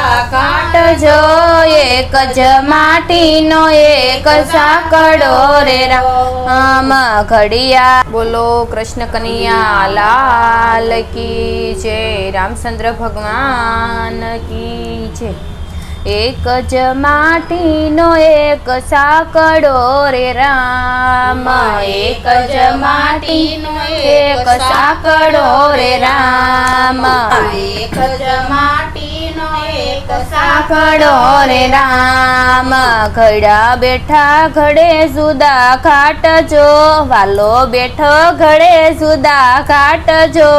જુદા કાટ જો એક જ માટીનો એક સાંકળો રે રામ ઘડિયા। બોલો કૃષ્ણ કનૈયા લાલ કી જય, રામચંદ્ર ભગવાન કી જય। એક જ માટીનો એક સાંકળો રે રામ, એક જ માટીનો એક સાંકળો રે રામ, એક જ માટીનો એક સાંકળો રે રામ। ઘડા બેઠા ઘડે જુદા ખાટજો, વાલો બેઠો ઘડે જુદા ખાટજો,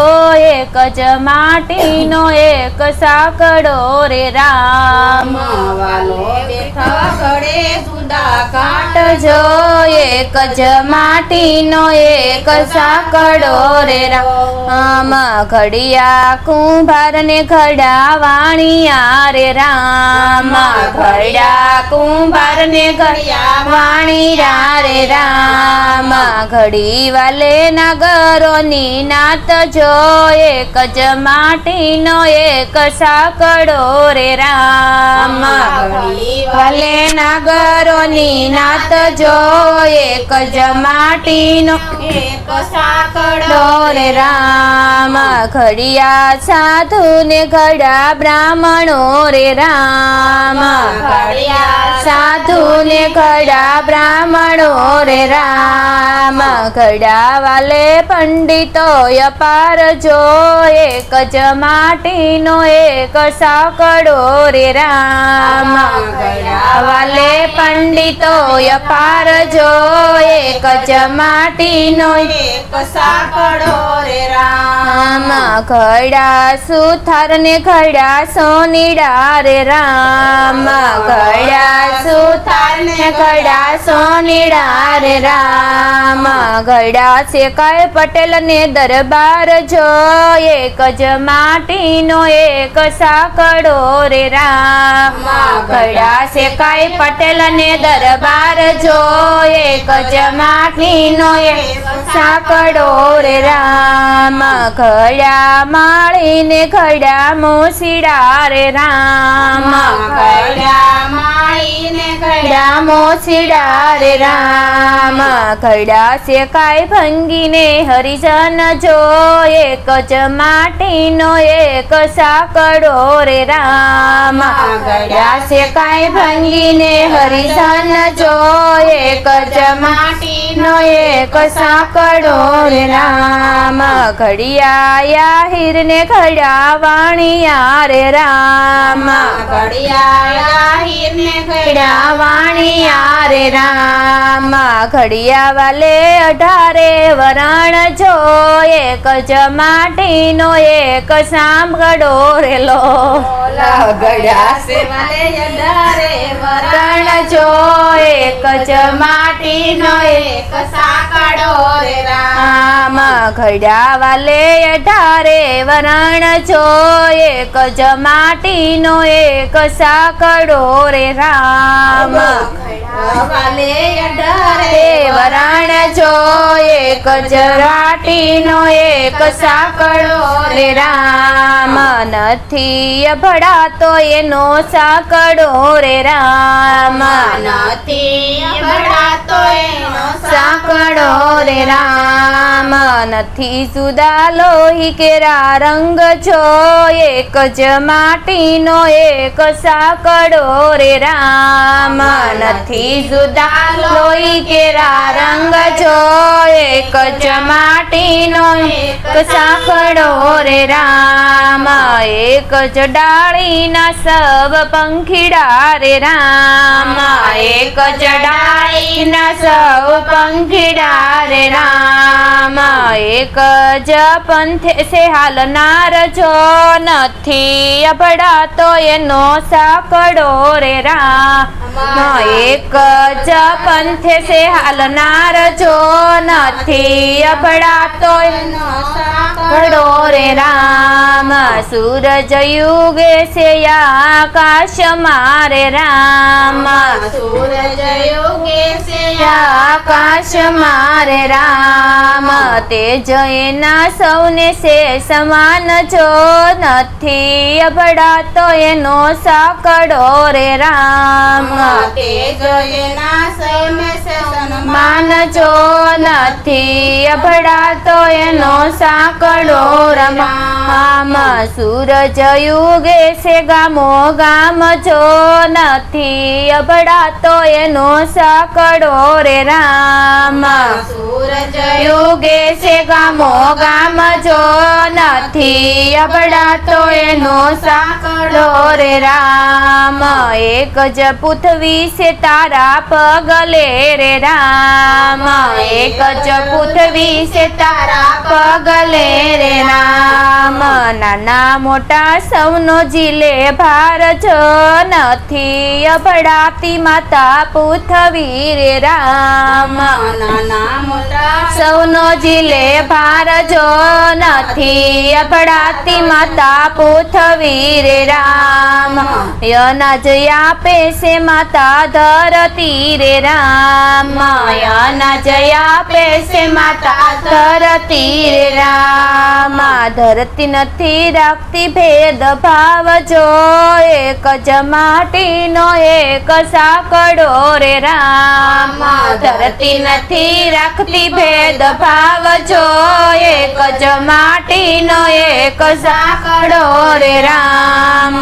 એક જ માટીનો એક સાંકળો રે રામ। વાલો બેઠો ઘડે જુદા કાટજો, એક જ માટીનો એક સાંકળો રે રામ। ઘડિયા કુંભાર ને ઘડા વાણિયા રે રામ, ઘડિયા કુંભાર ને ઘડિયા વાણિયા રે રામ। ઘડી વાલે નાગરોની નાત જો, એક જ માટીનો એક સાંકળો રે રામ। ભલે નાગરોની નાત જો, એક જ માટીનો એક સાંકળો રે રામ। ઘડિયા સાધુ ને ઘડા બ્રાહ્મણો રે રામ, ઘડિયા સાધુ ને ઘડા બ્રાહ્મણો રે રામ। ઘડા વાલે પંડિતો અપાર જો, એક જ માટીનો એક સાંકળો રે રામ। વાલે પંડિતો અપાર જો, એક જ માટીનો એક સાંકળો રે રામ। ઘડા સુથાર ને ઘડા સોનીડા રે રામ, ઘડા સુથાર ને ઘડા સોનીડા રે રામ। ઘડા શેકાય પટેલ ને દરબાર જો, એક જ માટીનો એક સાંકળો રે રામ। ઘડા શેકાય પટેલ ને દરબાર જો, એક જ માટીનો એક સાંકળો રે રામ। ઘડા માળીને ઘડા મોસીડા રે રામ, ઘડા માળીને ઘડા મોસીડા રે રામ। ઘડા શેકાય ભંગીને હરિજન જો, એક જ માટીનો એક સાંકળો રે રામ। ઘડા શેકાય ભંગીને હરિજન જો, એક જ માટીનો એક સાંકળો રે રામ। ઘડિયા હીર ને ઘડા વાણિયા રે રામ, ઘડિયા હીર ને ઘડા વાણિયા રે રામ। ઘડિયા વાલે 18 વરણ જો, એક જ માટીનો એક સાંકળો રે લો। ઘડિયા સેવાલે 18 વરણ જો, એક જ માટીનો એક સાંકળો રે રામ। ઘડા વાલે 18 વરણ જો, એક જ માટીનો એક સાંકળો રે રામ। વાલે 18 વરણ જો, એક જ માટીનો એક સાંકળો રે રામ। નથી અભડાતો એનો સાંકળો રે રામ, નથી ભળાતો એનો સાંકળો રે રામ। નથી જુદા લોહી કેરા રંગ જો, એક જ માટીનો એક સાંકળો રે રામ। નથી જુદા લોહી કેરા રંગ જો, એક જ માટીનો એક સાંકળો રે રામ। એક જ ડાળીના સબ પંખીડા રે રામ, એક જ ડાળીના સૌ પંખીડા રે રામ। એક જ પંથે સે હાલનાર જો, નથી અભડાતો એનો સાંકળો રે રામ। એક જ પંથે સે હાલનાર જો, નથી અભડાતો એનો સાંકળો રે રામ। સૂરજ યુગે છે આકાશ મારે રામ સૂરજ યુગે છે આકાશ મારે રામ તેજ એના સૌને છે સમાન જો નથી અભડાતો એનો સાંકળો રે રામ તેજ એના સૌને છે સન્માન માન જો નથી અભડાતો એનો સાંકળો રામ સૂરજ યુગે છે ગામો ગામ જો નથી અભડાતો એનો સાંકળો રે રામ સૂરજ યુગે છે ગામો ગામ જો નથી અભડાતો એનો સાંકળો રે રામ એક જ પૃથ્વી છે તારા પગલે રે રામ એક જ પૃથ્વી છે તારા પગલે રે રામ નાના મોટા સૌનો જીલે ભાર જો નથી અભડાતી માતા પૃથ્વી રે રામ નાના મોટા સૌનો જીલે ભાર જો નથી અભડાતી માતા પૃથ્વી રે રામ અનાજ આપે છે માતા ધરતી રે રામ અનાજ આપે છે માતા ધરતી રે રામ ધરતી નથી રાખતી ભેદ ભાવ જો એક જ માટીનો એક સાંકળો રે રામ ધરતી નથી રાખતી ભેદ ભાવ જો એક જ માટીનો એક સાંકળો રે રામ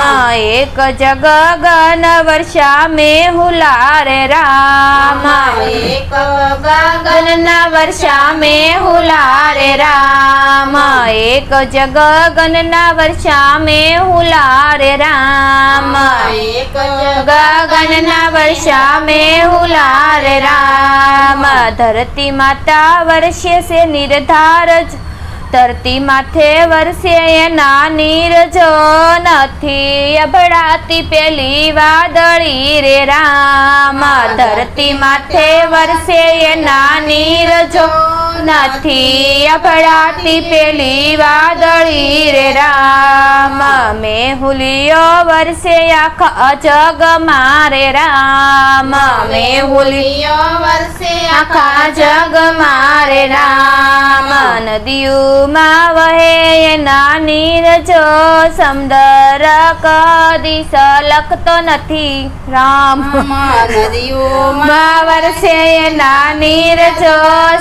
એક જ ગગન વર્ષા મેહુલા રે રામ એક ગગનના વર્ષા મેહુલા રે રામ એક જ ગગનના વર્ષા મેહુલા રે રામ એક ગગનના વર્ષા મેહુલા રે રામ ધરતી માતા વર્ષે છે નિર્ધાર ધરતી માથે વર્ષે એના નીરજો નથી અભડાતી પેલી વાદળી રે રામ ધરતી માથે વર્ષે એના નીરજો નથી અભડાતી પેલી વાદળી રે રામ મેહુલિયો વર્ષે આખા જગ મારે રામ મેહુલિયો વર્ષે આખા જગ મારે રામ નદીઓમાં વહે એના નીરજો સમુદ્ર કદી સલકતો નથી રામ નદીઓમાં વર્ષે એના નીરજો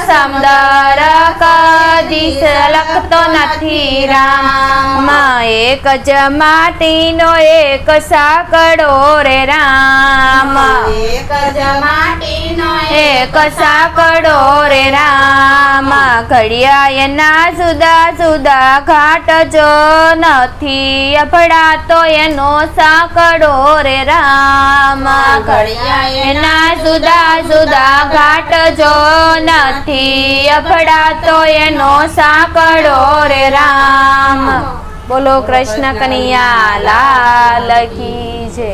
સમુદ્ર કદી સલકતો નથી રામ એક જ માટીનો એક સાંકળો રે રામ એક જ માટીનો એક સાંકળો રે રામ ઘડિયા એના જુદા જુદા ઘાટ જો નથી અભડાતો એનો સાંકળો રે રામ ઘડિયા એના જુદા જુદા ઘાટ જો નથી અભડાતો એનો સાંકળો રે રામ બોલો કૃષ્ણ કનૈયા લાલ કી જય.